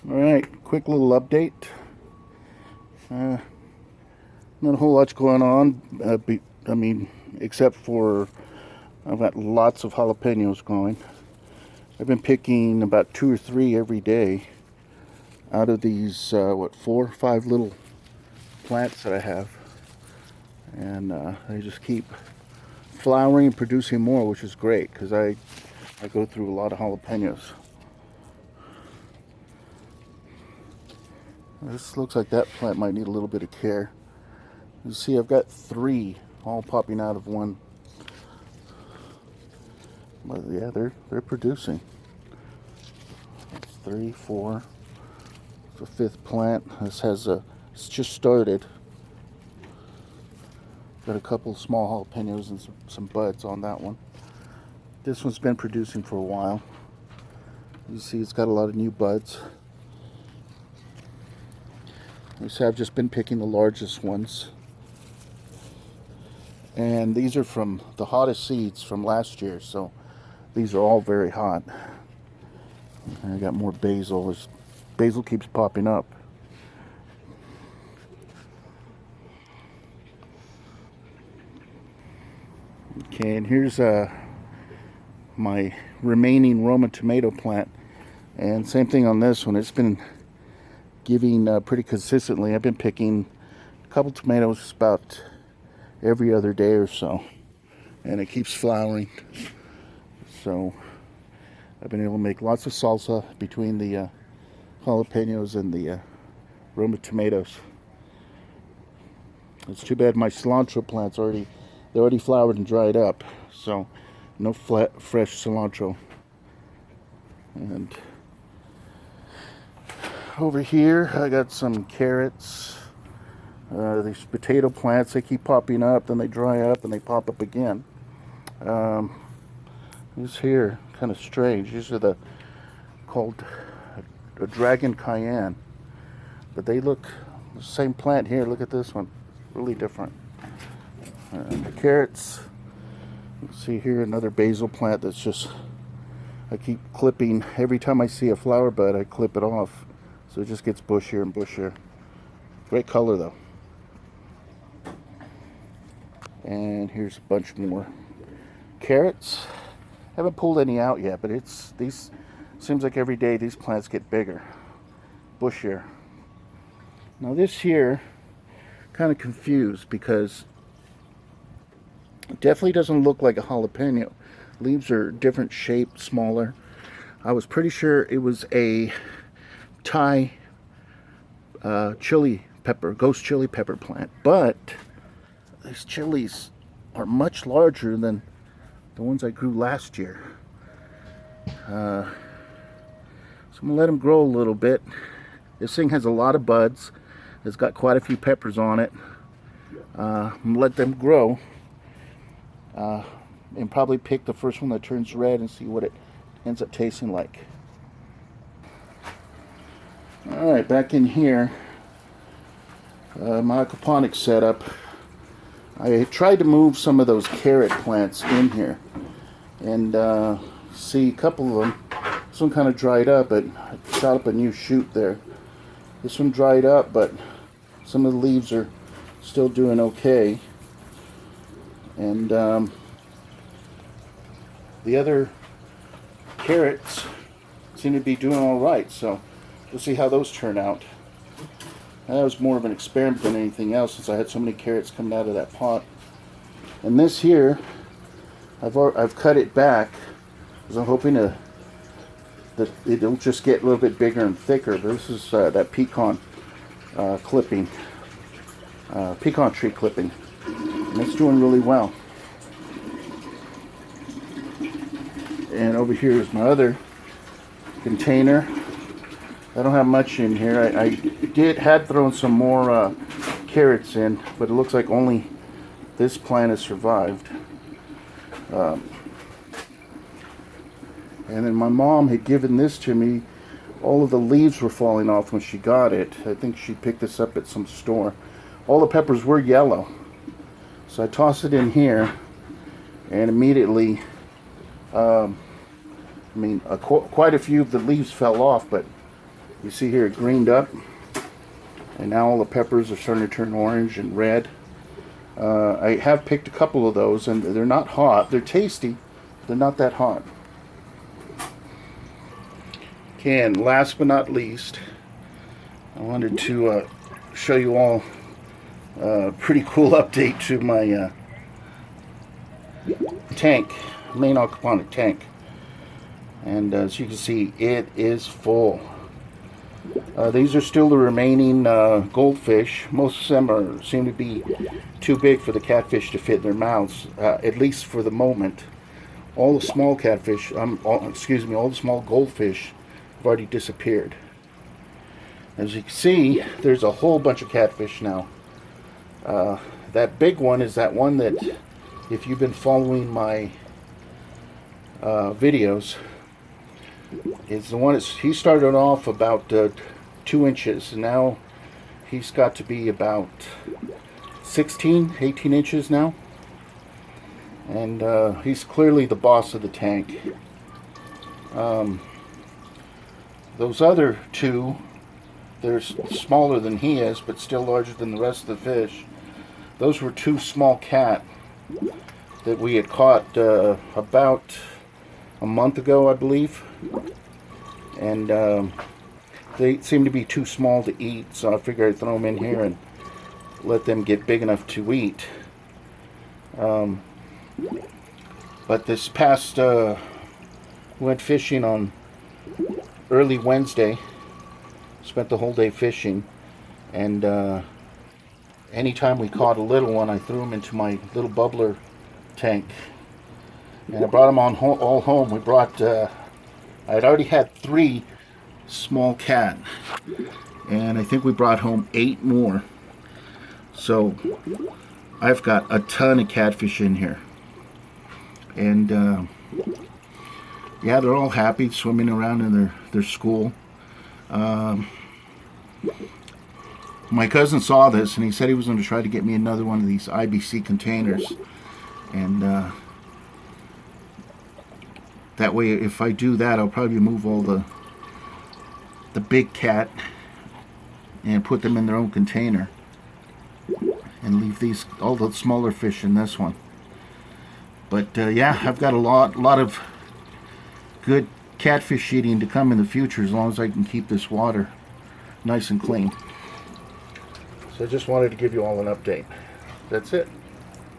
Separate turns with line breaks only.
Alright, quick little update. Not a whole lot's going on, except for I've got lots of jalapenos growing. I've been picking about 2 or 3 every day out of these, 4 or 5 little plants that I have. And they just keep flowering and producing more, which is great because I go through a lot of jalapenos. This looks like that plant might need a little bit of care. You see, I've got 3 all popping out of one. But yeah, they're producing. That's 3, 4. The 5th plant. It's just started. Got a couple small jalapenos and some buds on that one. This one's been producing for a while. You see, it's got a lot of new buds. You see, I've just been picking the largest ones. And these are from the hottest seeds from last year, so these are all very hot. And I got more basil. Basil keeps popping up. Okay, and here's my remaining Roma tomato plant. And same thing on this one. It's been giving pretty consistently. I've been picking a couple tomatoes about every other day or so, and it keeps flowering. So I've been able to make lots of salsa between the jalapenos and the Roma tomatoes. It's too bad my cilantro plants they're already flowered and dried up, so no fresh cilantro. And over here I got some carrots. These potato plants, they keep popping up, then they dry up, and they pop up again. These here, kind of strange. These are called a dragon cayenne, but they look the same plant here. Look at this one, really different. The carrots. You see here another basil plant that's just, I keep clipping. Every time I see a flower bud, I clip it off, so it just gets bushier and bushier. Great color though. And here's a bunch more carrots. Haven't pulled any out yet, but seems like every day these plants get bigger, bushier. Now this here, kind of confused because it definitely doesn't look like a jalapeno. Leaves are different shape, smaller. I was pretty sure it was a Thai chili pepper, ghost chili pepper plant, but these chilies are much larger than the ones I grew last year. So I'm gonna let them grow a little bit. This thing has a lot of buds. It's got quite a few peppers on it. I'm gonna let them grow and probably pick the first one that turns red and see what it ends up tasting like. Alright, back in here, my aquaponics setup. I tried to move some of those carrot plants in here, and see a couple of them. This one kind of dried up, but I shot up a new shoot there. This one dried up, but some of the leaves are still doing okay. And the other carrots seem to be doing all right, so we'll see how those turn out. That was more of an experiment than anything else, since I had so many carrots coming out of that pot. And this here, I've cut it back because I'm hoping that it'll just get a little bit bigger and thicker. But this is that pecan clipping, pecan tree clipping, and it's doing really well. And over here is my other container. I don't have much in here. I had thrown some more carrots in, but it looks like only this plant has survived. And then my mom had given this to me. All of the leaves were falling off when she got it. I think she picked this up at some store. All the peppers were yellow. So I tossed it in here, and immediately, quite a few of the leaves fell off, but You see here it greened up, and now all the peppers are starting to turn orange and red. I have picked a couple of those, and they're not hot. They're tasty. They're not that hot. Okay, and last but not least, I wanted to show you all a pretty cool update to my tank, main aquaponic tank. And as you can see, it is full. These are still the remaining goldfish. Most of them seem to be too big for the catfish to fit in their mouths, at least for the moment. All the small catfish, all the small goldfish have already disappeared. As you can see, there's a whole bunch of catfish now. That big one is that one that, if you've been following my videos, is the one he started off about 2 inches, and now he's got to be about 18 inches now, and he's clearly the boss of the tank. Those other two, they're smaller than he is, but still larger than the rest of the fish. Those were 2 small cat that we had caught about a month ago, I believe, and they seem to be too small to eat, so I figured I'd throw them in here and let them get big enough to eat. But this past went fishing on early Wednesday, spent the whole day fishing, and anytime we caught a little one, I threw them into my little bubbler tank, and I brought them all home. We brought I'd already had 3 small cat, and I think we brought home 8 more. So I've got a ton of catfish in here, and yeah, they're all happy swimming around in their school. My cousin saw this, and he said he was going to try to get me another one of these IBC containers, and that way, if I do that, I'll probably move all the big cat and put them in their own container, and leave all the smaller fish in this one. But yeah, I've got a lot of good catfish eating to come in the future, as long as I can keep this water nice and clean. So I just wanted to give you all an update. That's it.